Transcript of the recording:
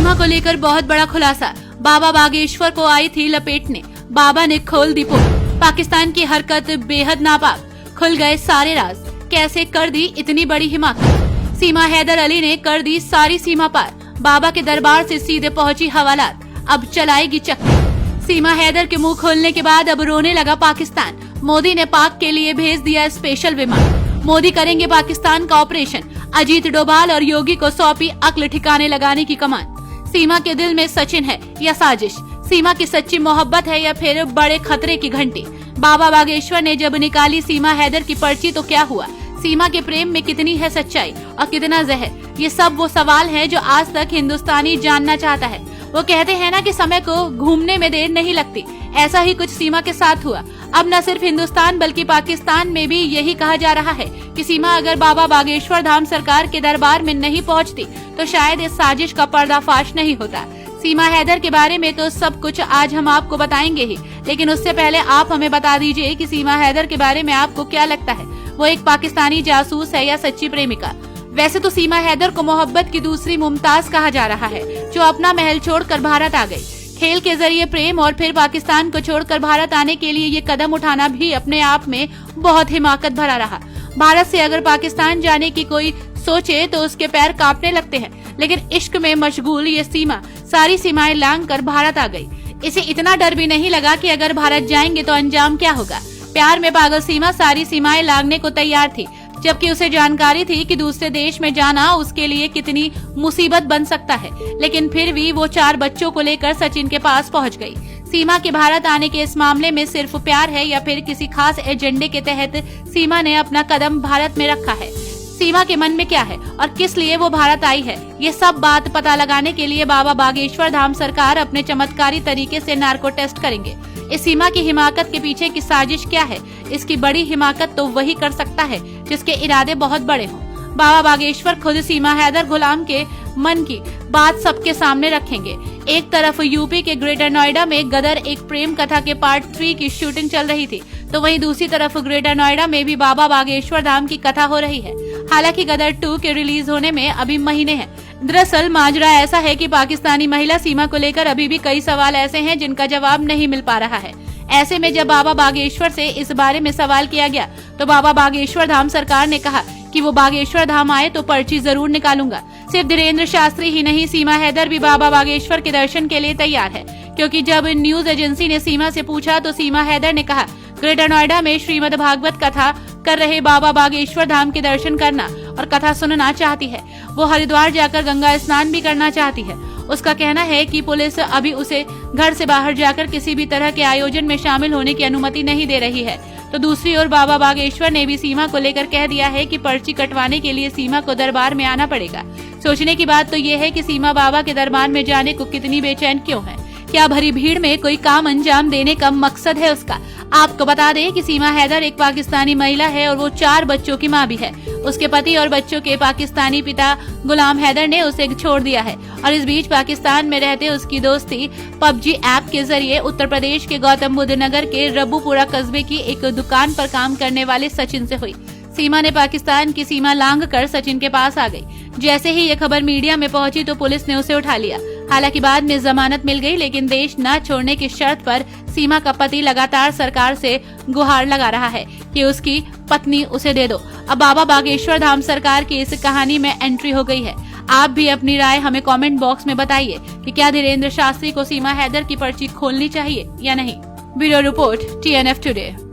सीमा को लेकर बहुत बड़ा खुलासा, बाबा बागेश्वर को आई थी लपेटने, बाबा ने खोल दी पोल। पाकिस्तान की हरकत बेहद नापाक, खुल गए सारे राज, कैसे कर दी इतनी बड़ी हिमाकत। सीमा हैदर अली ने कर दी सारी सीमा पार, बाबा के दरबार से सीधे पहुंची हवालात, अब चलाएगी चक्कर। सीमा हैदर के मुंह खोलने के बाद अब रोने लगा पाकिस्तान, मोदी ने पाक के लिए भेज दिया स्पेशल विमान, मोदी करेंगे पाकिस्तान का ऑपरेशन, अजीत डोभाल और योगी को सौंपी अक्ल ठिकाने लगाने की कमान। सीमा के दिल में सचिन है या साजिश, सीमा की सच्ची मोहब्बत है या फिर बड़े खतरे की घंटी। बाबा बागेश्वर ने जब निकाली सीमा हैदर की पर्ची तो क्या हुआ, सीमा के प्रेम में कितनी है सच्चाई और कितना जहर, ये सब वो सवाल हैं जो आज तक हिंदुस्तानी जानना चाहता है। वो कहते हैं ना कि समय को घूमने में देर नहीं लगती, ऐसा ही कुछ सीमा के साथ हुआ। अब न सिर्फ हिंदुस्तान बल्कि पाकिस्तान में भी यही कहा जा रहा है कि सीमा अगर बाबा बागेश्वर धाम सरकार के दरबार में नहीं पहुंचती तो शायद इस साजिश का पर्दाफाश नहीं होता। सीमा हैदर के बारे में तो सब कुछ आज हम आपको बताएंगे ही, लेकिन उससे पहले आप हमें बता दीजिए कि सीमा हैदर के बारे में आपको क्या लगता है, वो एक पाकिस्तानी जासूस है या सच्ची प्रेमिका। वैसे तो सीमा हैदर को मोहब्बत की दूसरी मुमताज कहा जा रहा है, जो अपना महल छोड़कर भारत आ गई। खेल के जरिए प्रेम और फिर पाकिस्तान को छोड़कर भारत आने के लिए ये कदम उठाना भी अपने आप में बहुत हिमाकत भरा रहा। भारत से अगर पाकिस्तान जाने की कोई सोचे तो उसके पैर कांपने लगते हैं, लेकिन इश्क में मशगूल ये सीमा सारी सीमाएं लांघ कर भारत आ गई। इसे इतना डर भी नहीं लगा कि अगर भारत जाएंगे तो अंजाम क्या होगा। प्यार में पागल सीमा सारी सीमाएं लांघने को तैयार थी, जबकि उसे जानकारी थी कि दूसरे देश में जाना उसके लिए कितनी मुसीबत बन सकता है, लेकिन फिर भी वो 4 बच्चों को लेकर सचिन के पास पहुंच गई। सीमा के भारत आने के इस मामले में सिर्फ प्यार है या फिर किसी खास एजेंडे के तहत सीमा ने अपना कदम भारत में रखा है। सीमा के मन में क्या है और किस लिए वो भारत आई है, ये सब बात पता लगाने के लिए बाबा बागेश्वर धाम सरकार अपने चमत्कारी तरीके से नार्को टेस्ट करेंगे। इस सीमा की हिमाकत के पीछे की साजिश क्या है, इसकी बड़ी हिमाकत तो वही कर सकता है जिसके इरादे बहुत बड़े हों। बाबा बागेश्वर खुद सीमा हैदर गुलाम के मन की बात सबके सामने रखेंगे। एक तरफ यूपी के ग्रेटर नोएडा में गदर एक प्रेम कथा के पार्ट 3 की शूटिंग चल रही थी, तो वहीं दूसरी तरफ ग्रेटर नोएडा में भी बाबा बागेश्वर धाम की कथा हो रही है। हालांकि गदर 2 के रिलीज होने में अभी महीने हैं। दरअसल माजरा ऐसा है कि पाकिस्तानी महिला सीमा को लेकर अभी भी कई सवाल ऐसे हैं जिनका जवाब नहीं मिल पा रहा है। ऐसे में जब बाबा बागेश्वर से इस बारे में सवाल किया गया तो बाबा बागेश्वर धाम सरकार ने कहा कि वो बागेश्वर धाम आए तो पर्ची जरूर निकालूंगा। सिर्फ धीरेन्द्र शास्त्री ही नहीं, सीमा हैदर भी बाबा बागेश्वर के दर्शन के लिए तैयार है, क्योंकि जब न्यूज एजेंसी ने सीमा से पूछा तो सीमा हैदर ने कहा ग्रेटर नोएडा में श्रीमद् भागवत कथा कर रहे बाबा बागेश्वर धाम के दर्शन करना और कथा सुनना चाहती है। वो हरिद्वार जाकर गंगा स्नान भी करना चाहती है। उसका कहना है कि पुलिस अभी उसे घर से बाहर जाकर किसी भी तरह के आयोजन में शामिल होने की अनुमति नहीं दे रही है। तो दूसरी ओर बाबा बागेश्वर ने भी सीमा को लेकर कह दिया है कि पर्ची कटवाने के लिए सीमा को दरबार में आना पड़ेगा। सोचने की बात तो ये है कि सीमा बाबा के दरबार में जाने को कितनी बेचैन क्यों है। क्या भरी भीड़ में कोई काम अंजाम देने का मकसद है उसका? आपको बता दें कि सीमा हैदर एक पाकिस्तानी महिला है और वो 4 बच्चों की मां भी है। उसके पति और बच्चों के पाकिस्तानी पिता गुलाम हैदर ने उसे छोड़ दिया है और इस बीच पाकिस्तान में रहते उसकी दोस्ती पबजी ऐप के जरिए उत्तर प्रदेश के गौतम बुद्ध नगर के रब्बूपुरा कस्बे की एक दुकान पर काम करने वाले सचिन से हुई। सीमा ने पाकिस्तान की सीमा लांघ कर सचिन के पास आ गई। जैसे ही ये खबर मीडिया में पहुंची तो पुलिस ने उसे उठा लिया। हालांकि बाद में जमानत मिल गई, लेकिन देश न छोड़ने की शर्त पर सीमा का पति लगातार सरकार से गुहार लगा रहा है कि उसकी पत्नी उसे दे दो। अब बाबा बागेश्वर धाम सरकार की इस कहानी में एंट्री हो गई है। आप भी अपनी राय हमें कमेंट बॉक्स में बताइए कि क्या धीरेन्द्र शास्त्री को सीमा हैदर की पर्ची खोलनी चाहिए या नहीं। Bureau report TNF today.